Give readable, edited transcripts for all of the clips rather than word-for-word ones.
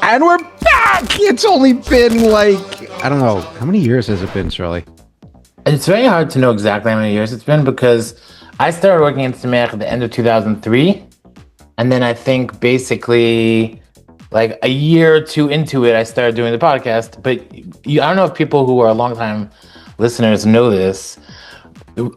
And we're back! It's only been like, I don't know, how many years has it been, Sruly? It's very hard to know exactly how many years it's been because I started working at Meyer at the end of 2003. And then I think basically like a year or two into it, I started doing the podcast. But I don't know if people who are longtime listeners know this.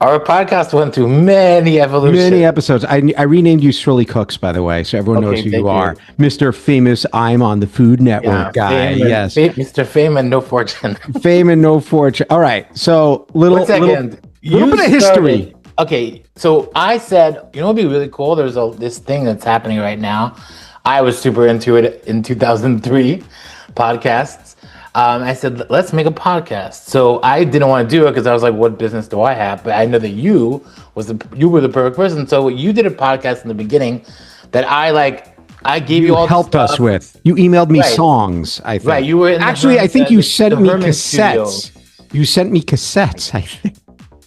Our podcast went through many evolutions. Many episodes. I renamed you Sruly Cooks, by the way, so everyone knows who you are. Mr. Famous, I'm on the Food Network guy. Yes. Mr. Fame and No Fortune. Fame and No Fortune. All right. So little bit of history. Okay. So I said, you know what would be really cool? There's this thing that's happening right now. I was super into it in 2003, podcasts. I said, let's make a podcast. So I didn't want to do it because I was like, what business do I have? But I know that you were the perfect person. So you did a podcast in the beginning that I gave you all helped us with. You emailed me songs, I think. Right. You were actually, I think you sent me cassettes. Studio. You sent me cassettes, I think.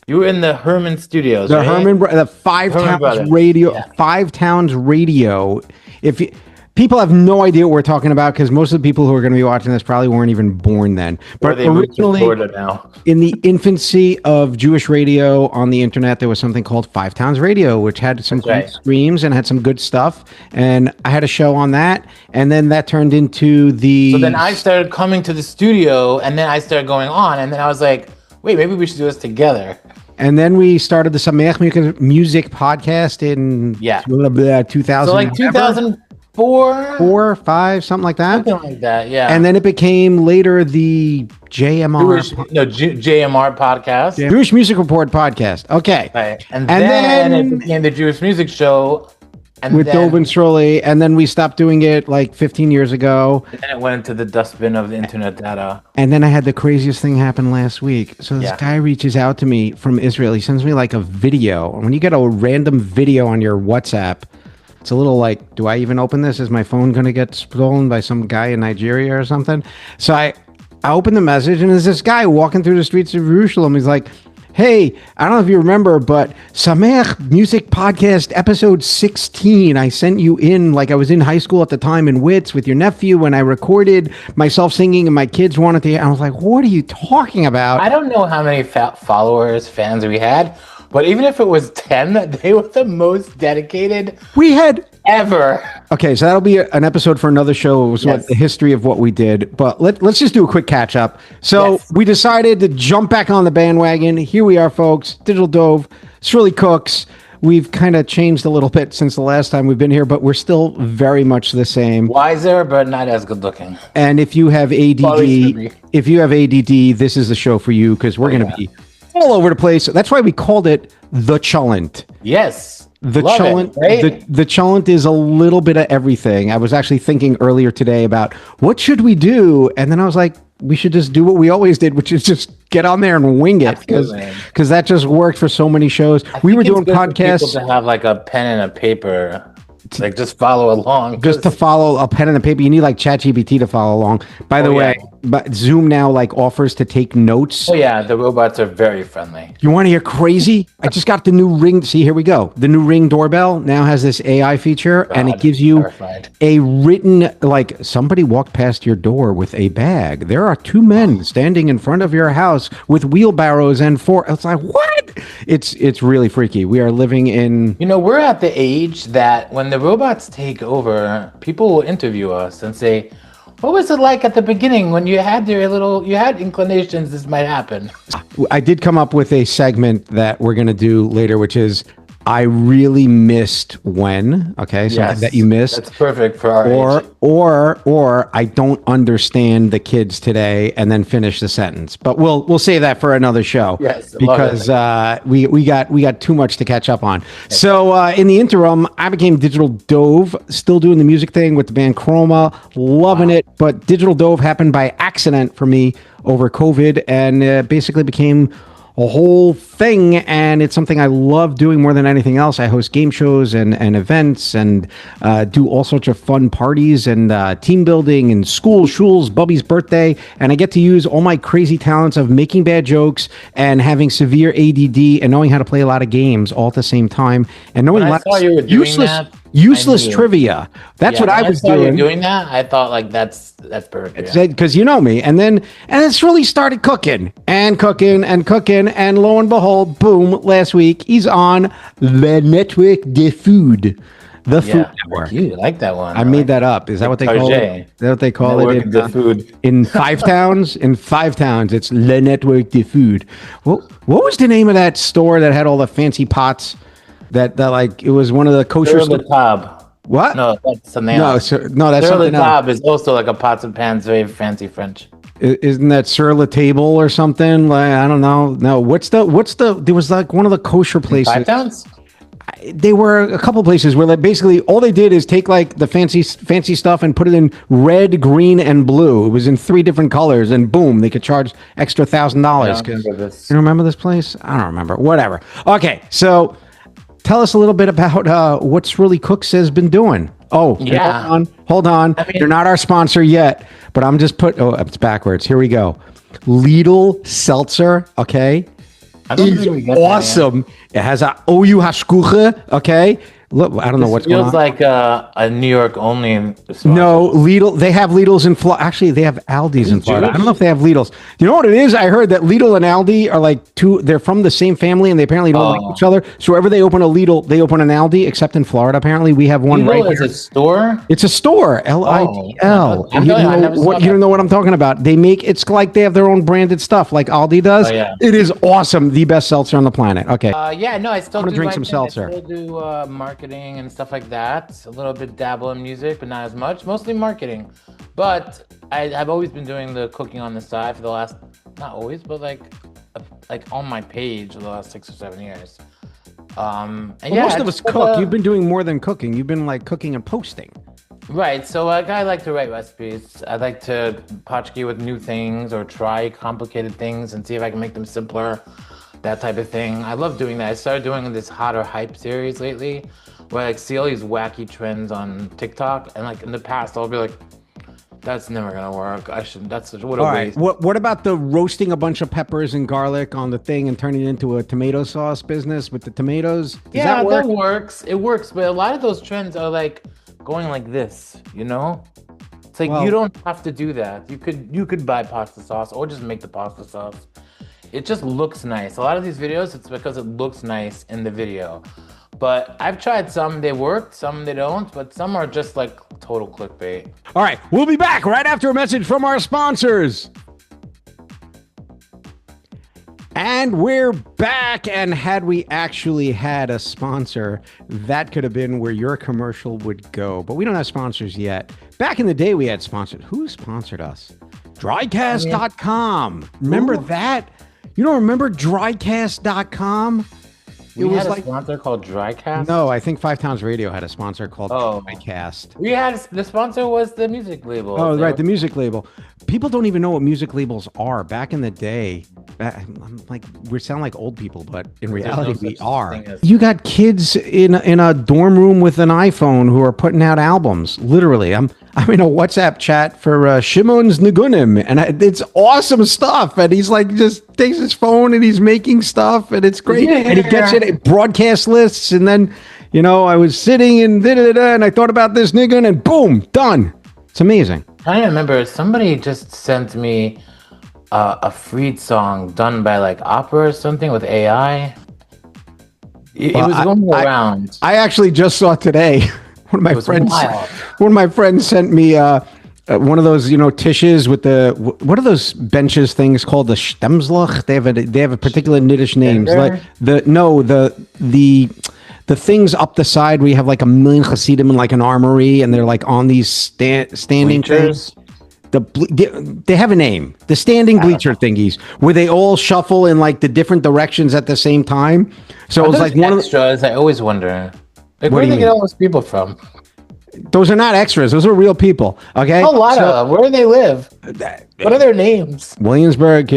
You were in the Herman Studios. The Herman, the Five Towns Radio. Yeah. Five Towns Radio. If you, people have no idea what we're talking about because most of the people who are going to be watching this probably weren't even born then. But originally, now. In the infancy of Jewish radio on the internet, there was something called Five Towns Radio, which had some great streams and had some good stuff. And I had a show on that, and then that turned into the. So then I started coming to the studio, and then I started going on, and then I was like, wait, maybe we should do this together. And then we started the Sameach Music podcast in 2000. So like 2004, 4, 5, something like that. Something like that, yeah. And then it became later the JMR. JMR podcast. Jewish Music Report podcast. Okay. Right. And then it became the Jewish Music Show. With Dov and Sruly, and then we stopped doing it like 15 years ago. And then it went into the dustbin of the internet data. And then I had the craziest thing happen last week. So this guy reaches out to me from Israel. He sends me like a video. And when you get a random video on your WhatsApp, it's a little like, do I even open this? Is my phone going to get stolen by some guy in Nigeria or something? So I open the message, and there's this guy walking through the streets of Jerusalem. He's like, hey, I don't know if you remember, but Sameach Music Podcast episode 16, I sent you in like I was in high school at the time in Wits with your nephew when I recorded myself singing and my kids wanted to hear. I was like, what are you talking about? I don't know how many fans we had, but even if it was 10, they were the most dedicated we had ever. Okay, so that'll be an episode for another show. It was the history of what we did. But let's just do a quick catch up. So we decided to jump back on the bandwagon. Here we are, folks. Digital Dove, Sruly Cooks. We've kind of changed a little bit since the last time we've been here, but we're still very much the same. Wiser, but not as good looking. And if you have ADD, this is the show for you because we're going to be all over the place. That's why we called it TheCholent. Yes. The Cholent is a little bit of everything. I was actually thinking earlier today about what should we do, and then I was like, we should just do what we always did, which is just get on there and wing it because that just worked for so many shows. We were doing podcasts. For people to have like a pen and a paper. Like just follow along. Just to follow a pen and a paper. You need like ChatGPT to follow along. By the way, but Zoom now like offers to take notes. Oh yeah, the robots are very friendly. You want to hear crazy? I just got the new Ring. See, here we go. The new Ring doorbell now has this AI feature, and it gives you a written, like somebody walked past your door with a bag. There are two men standing in front of your house with wheelbarrows and It's like, what? It's really freaky. We are living in. You know, we're at the age that when the robots take over, people will interview us and say, what was it like at the beginning when you had inclinations this might happen? I did come up with a segment that we're going to do later, which is I really missed when, okay, something that you missed. That's perfect for our age. Or I don't understand the kids today, and then finish the sentence. But we'll save that for another show. Yes, because we got too much to catch up on. Okay. So in the interim, I became Digital Dove, still doing the music thing with the band Chroma, loving it. But Digital Dove happened by accident for me over COVID, and basically became a whole thing, and it's something I love doing more than anything else. I host game shows and events and do all sorts of fun parties and team building and shuls, Bubby's birthday, and I get to use all my crazy talents of making bad jokes and having severe ADD and knowing how to play a lot of games all at the same time and knowing I saw you were doing useless. That. Useless trivia. That's what I was doing. Doing that, I thought like that's perfect. Because you know me, and it's really started cooking, and lo and behold, boom! Last week he's on the network, the Food Network. You like that one? I made that up. Is that what they call it? Is that what they call it? The Food in 5 towns. In 5 towns, it's Le Network de Food. What was the name of that store that had all the fancy pots? That like it was one of the kosher. Sur le Table. What? No, that's something else. No, that's Sur something le else. Table is also like a pots and pans, very fancy French. Isn't that Sur le Table or something? Like, I don't know. No, what's the? There was like one of the kosher places. 5 towns. They were a couple places where basically all they did is take like the fancy stuff and put it in red, green, and blue. It was in 3 different colors, and boom, they could charge extra $1,000. You remember this place? I don't remember. Whatever. Okay, so tell us a little bit about what Sruly Cooks has been doing. Oh, yeah. Hold on. I mean, you're not our sponsor yet, but I'm just it's backwards. Here we go. Lidl Seltzer. Okay. It's awesome. It has a OU Hashkuche, okay? Look, I don't know what's going on. Feels like a New York only. No, Lidl. They have Lidl's in Florida. Actually, they have Aldi's in Florida. I don't know if they have Lidl's. You know what it is? I heard that Lidl and Aldi are like they're from the same family, and they apparently don't like each other. So wherever they open a Lidl, they open an Aldi, except in Florida. Apparently, we have one right here. It's a store? It's a store. Lidl. You don't know what I'm talking about. It's like they have their own branded stuff, like Aldi does. It is awesome. The best seltzer on the planet. Okay. I still do drink some seltzer. I still do marketing and stuff like that. A little bit dabble in music, but not as much. Mostly marketing. But I've always been doing the cooking on the side for the last, not always, but like on my page for the last 6 or 7 years. Most of us cook. You've been doing more than cooking. You've been like cooking and posting. Right. So I like to write recipes. I like to potchkey with new things or try complicated things and see if I can make them simpler. That type of thing. I love doing that. I started doing this Hot or Hype series lately, where I see all these wacky trends on TikTok, and like in the past, I'll be like, "That's never gonna work. That's what a waste." What about the roasting a bunch of peppers and garlic on the thing and turning it into a tomato sauce business with the tomatoes? That works. It works, but a lot of those trends are like going like this. You know, it's like you don't have to do that. You could buy pasta sauce or just make the pasta sauce. It just looks nice. A lot of these videos, it's because it looks nice in the video. But I've tried some, they worked, some they don't, but some are just like total clickbait. All right, we'll be back right after a message from our sponsors. And we're back, and had we actually had a sponsor, that could have been where your commercial would go. But we don't have sponsors yet. Back in the day, we had sponsors. Who sponsored us? Drycast.com. Remember that? You don't remember drycast.com? We had a sponsor called Drycast? No, I think 5 Towns Radio had a sponsor called Drycast. The sponsor was the music label. Oh, right, the music label. People don't even know what music labels are. Back in the day, we sound like old people, but in reality, we are. You got kids in a dorm room with an iPhone who are putting out albums. Literally, I'm in a WhatsApp chat for Shimon's Nigunim, and it's awesome stuff. And he's like, just takes his phone and he's making stuff, and it's great. Yeah. And he gets it at broadcast lists, and then, I was sitting and and I thought about this nigga, and boom, done. It's amazing. I remember somebody just sent me a freed song done by like opera or something with AI. It was going around. I actually just saw today. One of my friends sent me one of those, tishes with what are those benches things called? The Stemslach. They have a particular Yiddish names. Like the things up the side where you have like a million Hasidim in like an armory, and they're like on these standing bleachers. Things. They have a name. The standing bleacher thingies, where they all shuffle in like the different directions at the same time. So it was like one of the extras. I always wonder, like, where do they get all those people from? Those are not extras. Those are real people. Okay. A lot of them. Where do they live? What are their names? Williamsburg,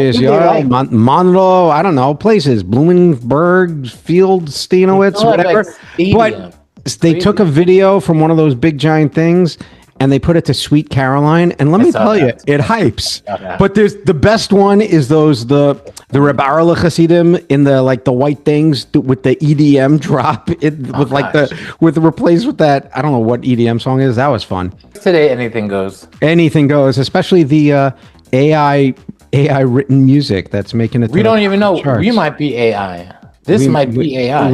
Monroe. I don't know places. Bloomingburg, Field, Stenowitz, whatever. But they took a video from one of those big giant things, and they put it to Sweet Caroline. And let me tell you, it hypes. But there's the best one is the Rebar Chasidim in the like the white things with the EDM drop replaced with that. I don't know what EDM song is. That was fun. Today, anything goes. Anything goes, especially the AI written music that's making it. We don't even know. Charts. We might be AI. This might be AI.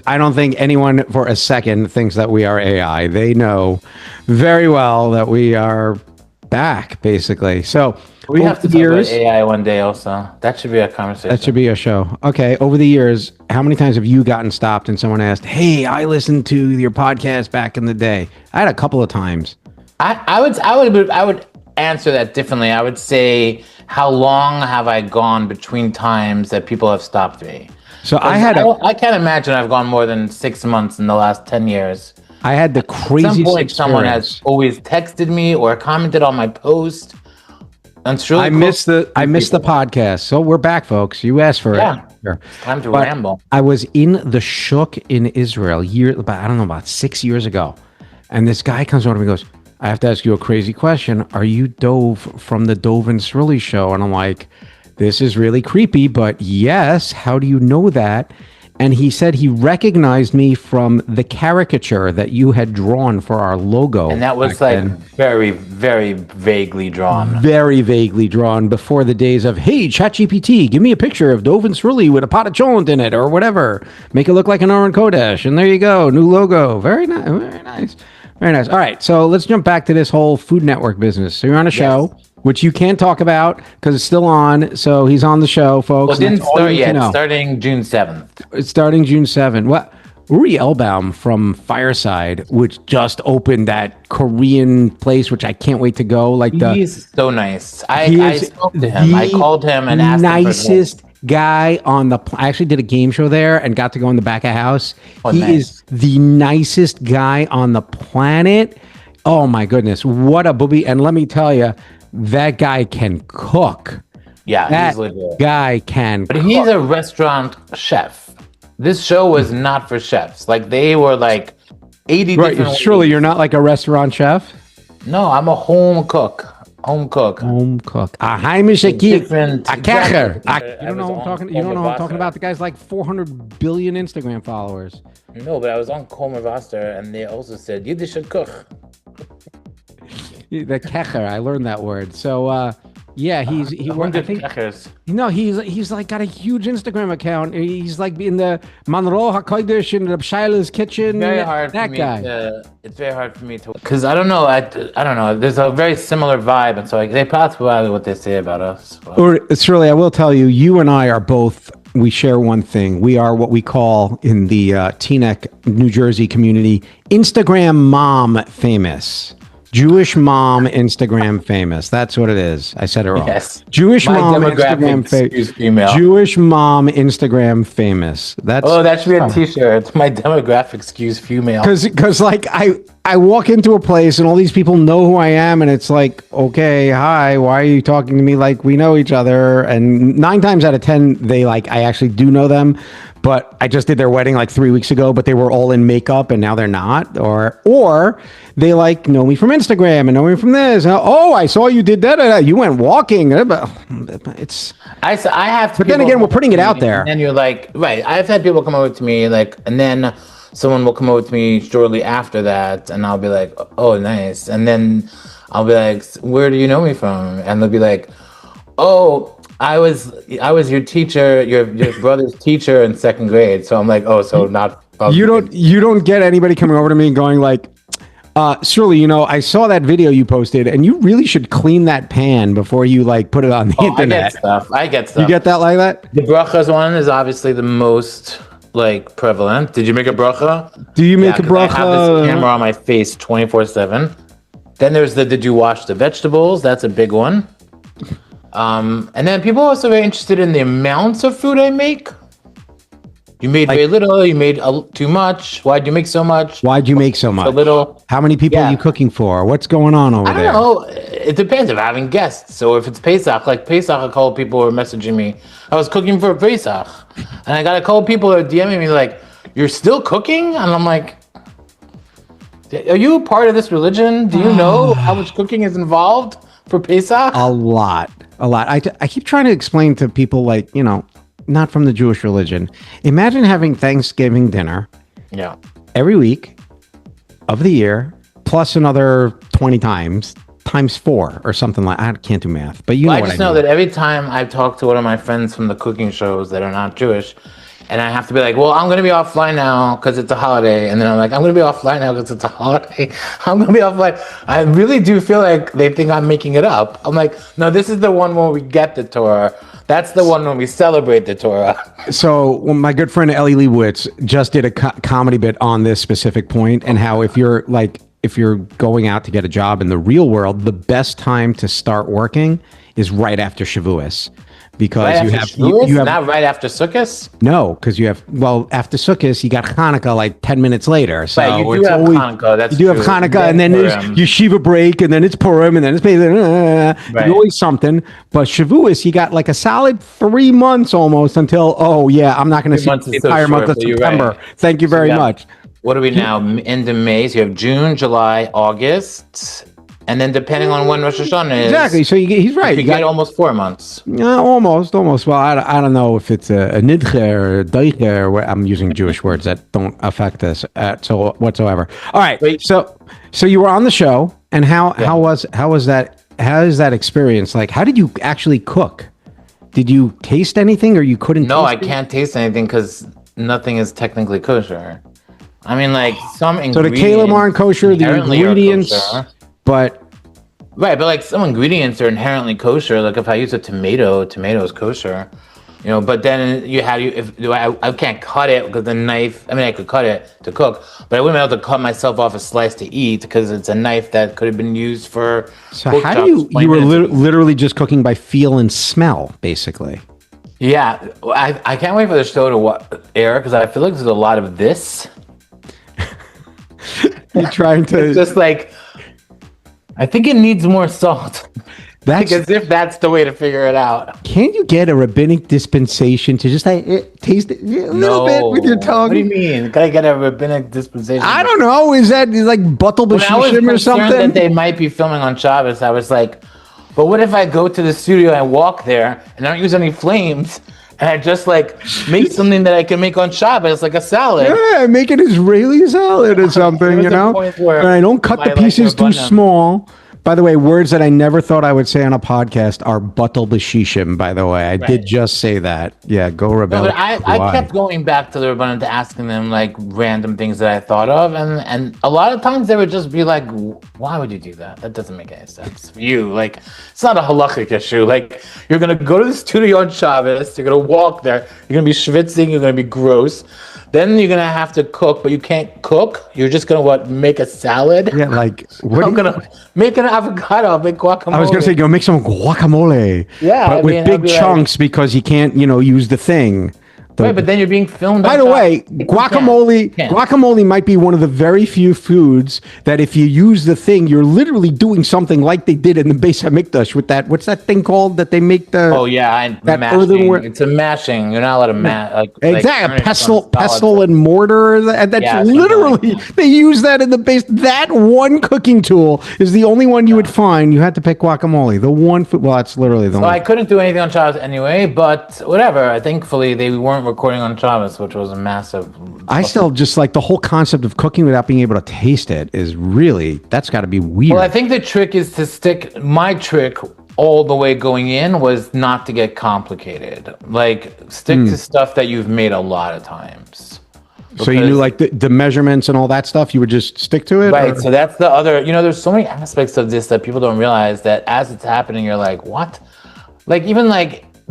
I don't think anyone for a second thinks that we are AI. They know very well that we are back, basically. So we have to talk about AI one day also. That should be a conversation. That should be a show. Okay. Over the years, how many times have you gotten stopped and someone asked, hey, I listened to your podcast back in the day? I had a couple of times. I would answer that differently. I would say, how long have I gone between times that people have stopped me? So I can't imagine I've gone more than 6 months in the last 10 years. I had the craziest At some point, someone has always texted me or commented on my post. And it's really I missed the podcast. So we're back, folks. You asked for it. It's time to ramble. I was in the Shuk in Israel about 6 years ago. And this guy comes over to me and goes, I have to ask you a crazy question. Are you Dove from the Dove and Sruly show? And I'm like, this is really creepy, but yes, how do you know that? And he said he recognized me from the caricature that you had drawn for our logo. And that was like very, very vaguely drawn. Very vaguely drawn before the days of, hey, ChatGPT, give me a picture of Dove and Sruly with a pot of Cholent in it or whatever. Make it look like an Aron Kodesh. And there you go, new logo. Very nice, very nice. Very nice. All right, so let's jump back to this whole Food Network business. So you're on a show. Which you can't talk about because it's still on. So he's on the show, folks. Well, it didn't start yet. It's starting June 7th. It's starting June 7th. What? Uri Elbaum from Fireside, which just opened that Korean place, which I can't wait to go. He's so nice. I spoke to him. I called him and asked him for nicest guy on the I actually did a game show there and got to go in the back of house. He is the nicest guy on the planet. Oh my goodness. What a booby. And let me tell you, that guy can cook. Yeah, that guy can cook. But he's a restaurant chef. This show was not for chefs. Like, they were like 80 different Surely you're not like a restaurant chef? No, I'm a home cook. Home cook. A heimische Kief. A Kecher. You don't know what I'm talking about? The guy's like 400 billion Instagram followers. No, but I was on Komer Wasser and they also said, Yiddish cook. The Kecher, I learned that word. So, he's like got a huge Instagram account. He's like in the Manro HaKodesh in the Shaila's kitchen. It's very hard for me to, because I don't know. I don't know. There's a very similar vibe, and so they probably what they say about us. It's really, I will tell you, you and I are both. We share one thing. We are what we call in the Teaneck, New Jersey community, Instagram mom famous. Jewish mom Instagram famous. That's what it is. I said it wrong. Yes. Jewish mom Instagram famous. Jewish mom Instagram famous. That should be a t-shirt. My demographic skews female. Because like I walk into a place and all these people know who I am and it's like, okay, hi, why are you talking to me like we know each other? And 9 times out of 10, I actually do know them. But I just did their wedding like 3 weeks ago, but they were all in makeup and now they're not. Or they like know me from Instagram and know me from this. Oh, I saw you did that. You went walking. It's I have to. But then again, we're putting it out there. And you're like, right. I've had people come over to me and then someone will come over to me shortly after that, and I'll be like, oh, nice. And then I'll be like, where do you know me from? And they'll be like, oh, I was your teacher, your brother's teacher in 2nd grade. So I'm like, oh, so not. You don't get anybody coming over to me and going like, Sruly, I saw that video you posted, and you really should clean that pan before you like put it on the internet. I get stuff. You get that like that? The brachas one is obviously the most like prevalent. Did you make a bracha? Do you make a bracha? I have this camera on my face 24/7. Then there's did you wash the vegetables? That's a big one. And then people are also very interested in the amounts of food I make. You made very little. You made too much. Why'd you make so much? Why'd you make so much? So little. How many people are you cooking for? What's going on over there? I don't know. It depends if I'm having guests. So if it's Pesach, like Pesach, a couple people were messaging me. I was cooking for Pesach, and I got a couple people that are DMing me like, "You're still cooking?" And I'm like, Are you a part of this religion? Do you know how much cooking is involved for Pesach? A lot. I keep trying to explain to people like, not from the Jewish religion. Imagine having Thanksgiving dinner every week of the year, plus another 20 times 4 or something like I can't do math, but I just know that every time I talk to one of my friends from the cooking shows that are not Jewish, and I have to be like, well, I'm going to be offline now because it's a holiday. And then I'm like, I'm going to be offline now because it's a holiday. I'm going to be offline. I really do feel like they think I'm making it up. I'm like, no, this is the one where we get the Torah. That's the one when we celebrate the Torah. So my good friend Ellie Leibowitz just did a comedy bit on this specific point and how if you're going out to get a job in the real world, the best time to start working is right after Shavuos. Because you have not right after Sukkot? No, because after Sukkot you got Hanukkah like 10 minutes later. So right, you do have Hanukkah. That's you do have Hanukkah, and then there's Yeshiva break, and then it's Purim, and then it's right. Always something. But Shavuos, you got like a solid 3 months almost until I'm not going to see the entire month of September. Right. Thank you very much. What are we now? End of May. So you have June, July, August. And then depending on when Rosh Hashanah is. Exactly. So he's right. You get almost 4 months. Almost. Well, I don't know if it's a nidche or a daiche or I'm using Jewish words that don't affect us so whatsoever. All right. Wait. So you were on the show, and how was that? How is that experience? Like, how did you actually cook? Did you taste anything, or you couldn't? No, I can't taste anything because nothing is technically kosher. I mean, like some ingredients. So the kalim aren't kosher. The ingredients. But like some ingredients are inherently kosher. Like if I use a tomato is kosher, But then I can't cut it because the knife. I mean, I could cut it to cook, but I wouldn't be able to cut myself off a slice to eat because it's a knife that could have been used for. So how do you were literally just cooking by feel and smell, basically? Yeah, I can't wait for the show to air because I feel like there's a lot of this. You're trying to. It's just like. I think it needs more salt. Because if that's the way to figure it out. Can't you get a rabbinic dispensation to just taste it a little bit with your tongue? What do you mean? Can I get a rabbinic dispensation? I don't know. Is that like batal b'shishim or something? That they might be filming on Shabbos. I was like, but what if I go to the studio and walk there and I don't use any flames? And I just make something that I can make on Shabbos, like a salad. Yeah, make an Israeli salad or something, And I don't cut the pieces too small. By the way, words that I never thought I would say on a podcast are batal b'shishim, by the way. I did just say that. Yeah, go rebel. No, but I kept going back to the Rabbanan to asking them random things that I thought of. And a lot of times they would just be like, why would you do that? That doesn't make any sense for you. It's not a halachic issue. You're going to go to the studio on Shabbos. You're going to walk there. You're going to be schwitzing. You're going to be gross. Then you're going to have to cook, but you can't cook. You're just going to make a salad? Yeah, I'm going to make an avocado, make guacamole. I was going to say, go make some guacamole. Yeah. But with big chunks because you can't, use the thing. Right, but then you're being filmed. By the way, guacamole might be one of the very few foods that if you use the thing, you're literally doing something like they did in the Beis Hamikdash with that. What's that thing called that they make the? Oh yeah, that mashing. earthenware. It's a mashing. You're not allowed to mash. Exactly, pestle and mortar. That's literally they use that in the base. That one cooking tool is the only one you would find. You had to pick guacamole. The one food. Well, that's literally the one. I couldn't do anything on Shabbos anyway, but whatever. Thankfully, they weren't recording on Shabbos, which was a massive. I still just the whole concept of cooking without being able to taste it is really, that's got to be weird. Well, I think the trick is to stick. My trick all the way going in was not to get complicated. Stick to stuff that you've made a lot of times. So you knew the measurements and all that stuff, you would just stick to it? Right. So that's the other, there's so many aspects of this that people don't realize that as it's happening, you're like, what? Even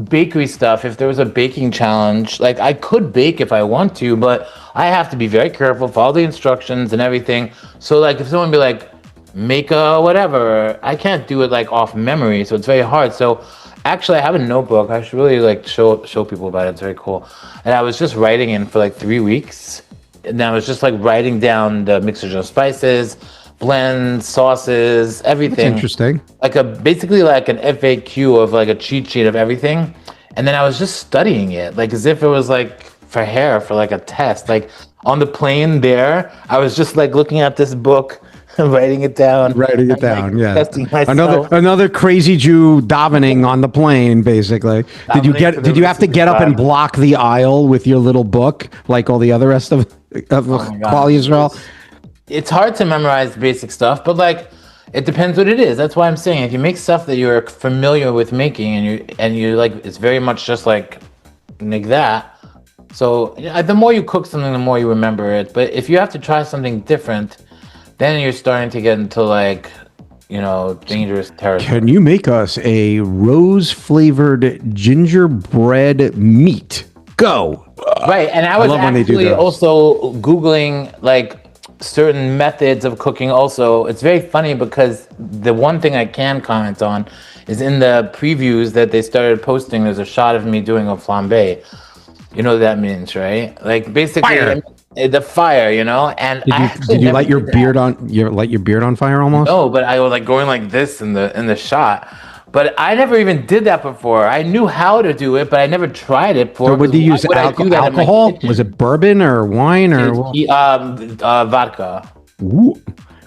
bakery stuff, if there was a baking challenge, I could bake if I want to, but I have to be very careful, follow the instructions and everything. So if someone be make a whatever, I can't do it off memory, so it's very hard. So actually I have a notebook. I should really show people about it. It's very cool. And I was just writing in for 3 weeks, and I was just writing down the mixtures of spices, blends, sauces, everything. That's interesting. Basically an FAQ of a cheat sheet of everything. And then I was just studying it, as if it was for hair, for a test. on the plane there, I was just like looking at this book, writing it down. Yeah. Testing myself. Another crazy Jew davening on the plane, basically. Did you have to get up and block the aisle with your little book like all the other rest of Klal Israel? It's hard to memorize basic stuff, but like it depends what it is. That's why I'm saying if you make stuff that you're familiar with making and you like, it's very much just like that. So the more you cook something, the more you remember it. But if you have to try something different, then you're starting to get into like, dangerous territory. Can you make us a rose-flavored gingerbread meat? Go. Right, and I was actually also Googling like certain methods of cooking also. It's very funny because the one thing I can comment on is in the previews that they started posting, there's a shot of me doing a flambe. You know what that means, right? Like basically the fire, and did you light your beard on fire almost? No, but I was like going like this in the shot. But I never even did that before. I knew how to do it, but I never tried it before. So would you use alcohol? Was it bourbon or wine or vodka? Ooh.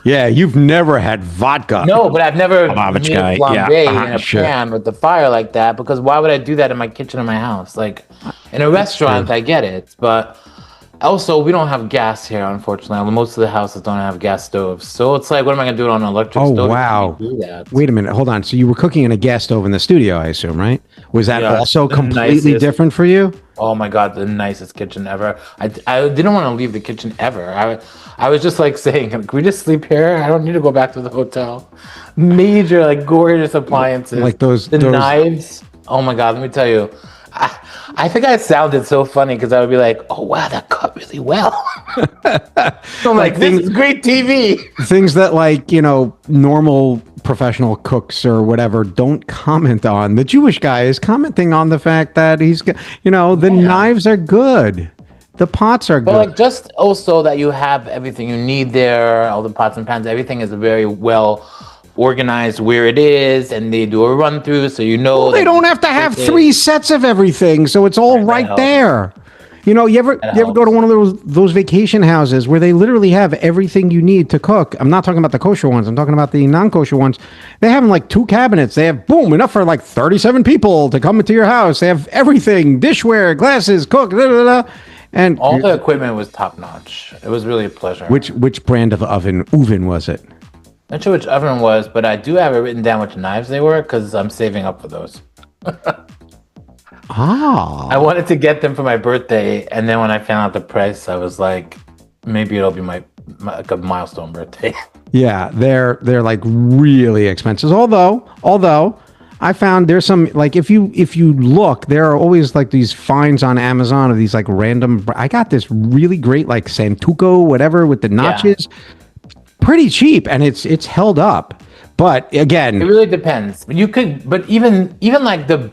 Yeah, you've never had vodka. No, but I've never made flambe in a pan with the fire like that, because why would I do that in my kitchen in my house? Like in a restaurant, I get it, but also we don't have gas here, unfortunately. Most of the houses don't have gas stoves, so it's like, what am I gonna do on an electric stove? Oh wow! Wait a minute, hold on. So you were cooking in a gas stove in the studio, I assume, right? Was that also completely different for you? Oh my god, the nicest kitchen ever. I didn't want to leave the kitchen ever. I was just like saying, can we just sleep here? I don't need to go back to the hotel. Major, like gorgeous appliances. Like those knives. Oh my god, let me tell you. I think I sounded so funny because I would be like, oh wow, that cut really well. So I'm like, this is great TV. Things that like, normal professional cooks or whatever don't comment on. The Jewish guy is commenting on the fact that he's, knives are good. The pots are good. But like just also that you have everything you need there, all the pots and pans, everything is very well organized where it is, and they do a run through, so they don't have to have 3 sets of everything, so it's all right there. You ever go to one of those vacation houses where they literally have everything you need to cook? I'm not talking about the kosher ones. I'm talking about the non-kosher ones. They have like 2 cabinets. They have enough for like 37 people to come into your house. They have everything: dishware, glasses, cook, and all the equipment was top notch. It was really a pleasure. Which brand of oven was it? Not sure which oven it was, but I do have it written down which knives they were because I'm saving up for those. I wanted to get them for my birthday, and then when I found out the price, I was like, maybe it'll be my like a milestone birthday. Yeah, they're like really expensive. Although I found there's some, like, if you look, there are always like these finds on Amazon of these like random. I got this really great like Santuco whatever with the notches. Yeah. Pretty cheap, and it's held up. But again, it really depends. You could, but even like the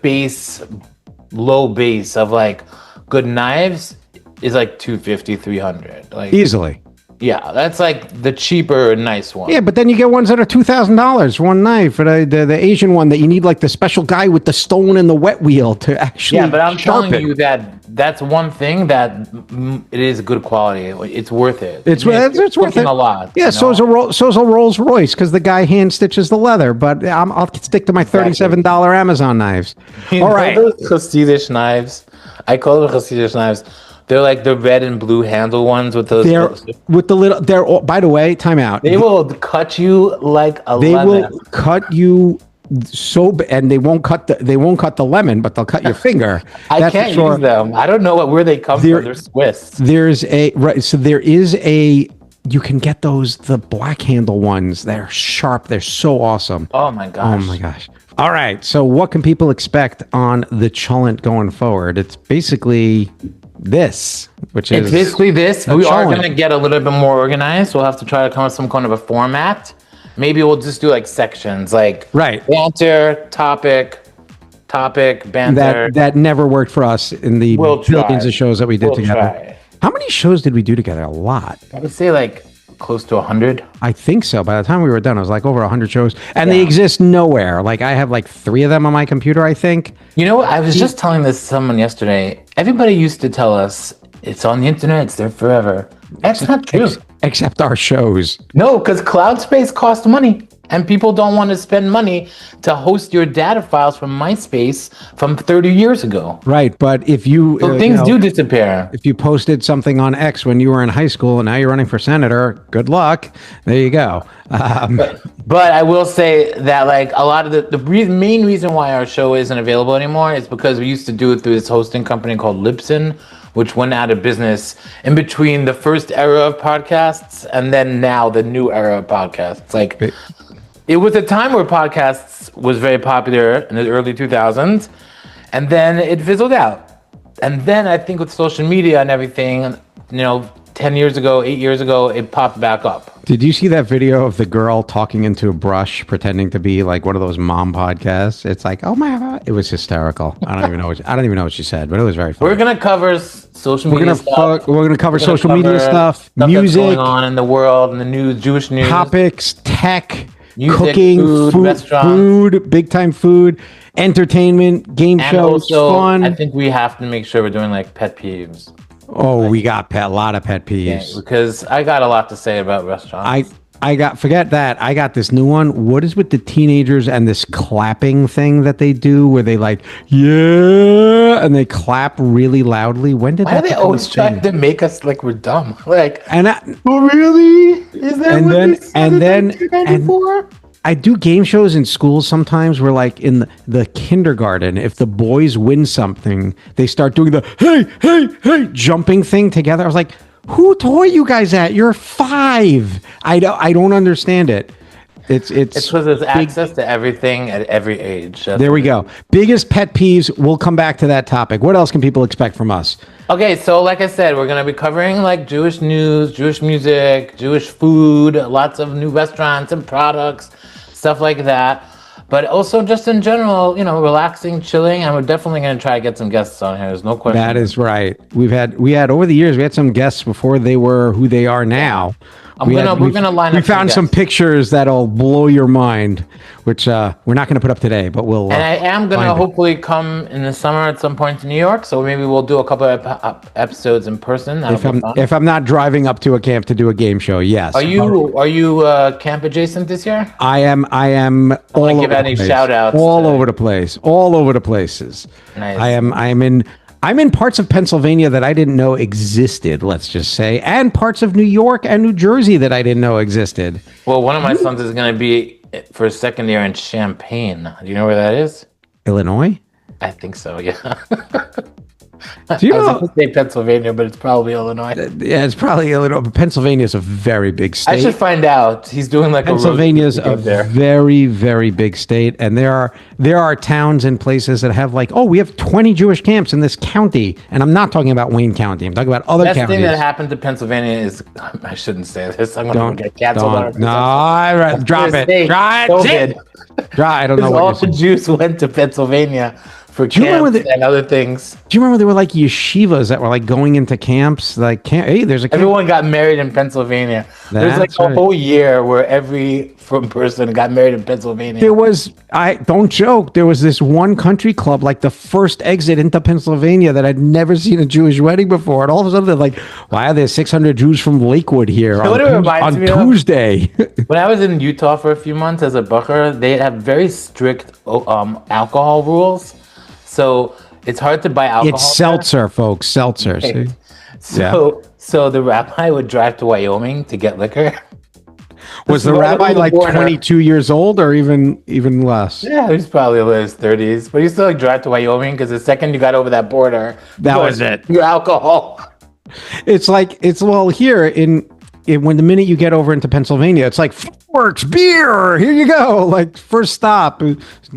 low base of like good knives is like $250, $300, like easily. Yeah, that's like the cheaper, nice one. Yeah, but then you get ones that are $2,000 for one knife. For the Asian one that you need like the special guy with the stone and the wet wheel to actually. Yeah, but I'm telling you that's one thing that it is good quality. It's worth it. It's worth it a lot. Yeah, so's a Rolls Royce because the guy hand stitches the leather. But I'll stick to my $37 Amazon knives. All right, those Hasidic knives. I call them Hasidic knives. They're like the red and blue handle ones with those. They're by the way, time out. They will cut you like a lemon. They will cut you and they won't cut the lemon, but they'll cut your finger. I can't use them. I don't know where they come from. They're Swiss. There's you can get the black handle ones. They're sharp. They're so awesome. Oh my gosh. All right. So what can people expect on the Cholent going forward? It's basically this, which is... It's basically this. We are going to get a little bit more organized. We'll have to try to come up with some kind of a format. Maybe we'll just do like sections, like banter, topic, banter. That never worked for us in the billions of shows that we did together. How many shows did we do together? A lot. I would say like close to 100. I think so. By the time we were done, it was like over 100 shows, and they exist nowhere. Like I have like 3 of them on my computer, I think. You know, I was just telling this to someone yesterday. Everybody used to tell us It's on the internet. It's there forever. That's not true. Except our shows. No, because cloud space costs money, and people don't want to spend money to host your data files from MySpace from 30 years ago. Right, but if you things do disappear. If you posted something on X when you were in high school and now you're running for senator, good luck. There you go. But I will say that like a lot of the main reason why our show isn't available anymore is because we used to do it through this hosting company called Libsyn, which went out of business in between the first era of podcasts and then now the new era of podcasts. Like it was a time where podcasts was very popular in the early 2000s, and then it fizzled out. And then I think with social media and everything, 10 years ago, 8 years ago, it popped back up. Did you see that video of the girl talking into a brush, pretending to be like one of those mom podcasts? It's like, oh my God, it was hysterical. I don't even know what she said, but it was very funny. We're gonna cover social media stuff. We're gonna cover social media stuff, music, that's going on in the world, and the news, Jewish news, topics, tech, music, cooking, food, big time food, entertainment, game shows, also, fun. I think we have to make sure we're doing like pet peeves. Oh, we got a lot of pet peeves. Yeah, because I got a lot to say about restaurants. Forget that. I got this new one. What is with the teenagers and this clapping thing that they do where they like, yeah, and they clap really loudly? When did Why are they always trying to make us like we're dumb? Like, oh, really? Is that what they said in 1994? I do game shows in schools sometimes where like in the kindergarten, if the boys win something, they start doing the hey jumping thing together. I was like, who taught you guys that? You're 5. I don't understand it. It's because there's access to everything at every age. There we go. Biggest pet peeves. We'll come back to that topic. What else can people expect from us? Okay, so like I said, we're going to be covering like Jewish news, Jewish music, Jewish food, lots of new restaurants and products, stuff like that. But also just in general, relaxing, chilling, and we're definitely going to try to get some guests on here. There's no question. That is right. We had over the years, we had some guests before they were who they are now. We're gonna line up. We found some pictures that'll blow your mind, which we're not going to put up today, but we'll. And I am going to hopefully come in the summer at some point to New York, so maybe we'll do a couple of episodes in person. If I'm not driving up to a camp to do a game show, yes. Are you camp adjacent this year? I am. I want to give any shout outs. All over the place. All over the places. Nice. I'm in parts of Pennsylvania that I didn't know existed, let's just say, and parts of New York and New Jersey that I didn't know existed. Well, one of my sons is going to be for a second year in Champaign. Do you know where that is? Illinois? I think so, yeah. Do you know? I was going to say Pennsylvania, but it's probably Illinois. Yeah, it's probably Illinois. But Pennsylvania is a very big state. I should find out. He's doing like Pennsylvania's a very, very big state, and there are towns and places that have like, we have 20 Jewish camps in this county, and I'm not talking about Wayne County. I'm talking about other counties. The thing that happened to Pennsylvania is, I shouldn't say this. I'm going to get canceled. No, drop it. Drop it. I don't know what all the Jews went to Pennsylvania for camps and other things. Do you remember there were like yeshivas that were like going into camps? Like, hey, there's a camp. Everyone got married in Pennsylvania. There's like a whole year where every person got married in Pennsylvania. Don't joke, there was this one country club, like the first exit into Pennsylvania, that I'd never seen a Jewish wedding before. And all of a sudden they're like, why are there 600 Jews from Lakewood here on Tuesday? When I was in Utah for a few months as a bucher, they have very strict alcohol rules. So it's hard to buy alcohol. It's seltzer, folks. Seltzer. Okay. So the rabbi would drive to Wyoming to get liquor. Was the rabbi like 22 years old or even less? Yeah, he's probably in his 30s. But he still like drive to Wyoming because the second you got over that border, that was it. Your alcohol. Here when the minute you get over into Pennsylvania, it's like fireworks, beer. Here you go. Like first stop,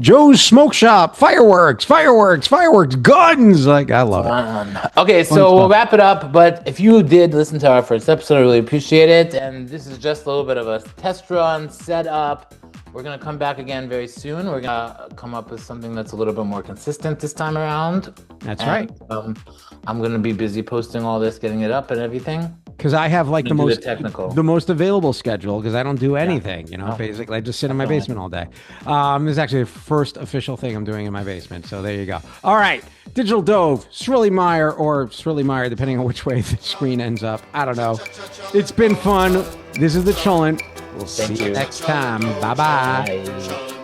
Joe's Smoke Shop, fireworks, guns. Like I love it. Okay, so we'll wrap it up. But if you did listen to our first episode, I really appreciate it. And this is just a little bit of a test run setup. We're gonna come back again very soon. We're gonna come up with something that's a little bit more consistent this time around. That's right. I'm gonna be busy posting all this, getting it up and everything. because I have like the most available schedule because I don't do anything. Basically, I just sit in my basement all day. This is actually the first official thing I'm doing in my basement. So there you go. All right, Digital Dove, Sruly Meyer, or Sruly Meyer, depending on which way the screen ends up. I don't know. It's been fun. This is the Cholent. We'll see you next time. Bye-bye. Bye.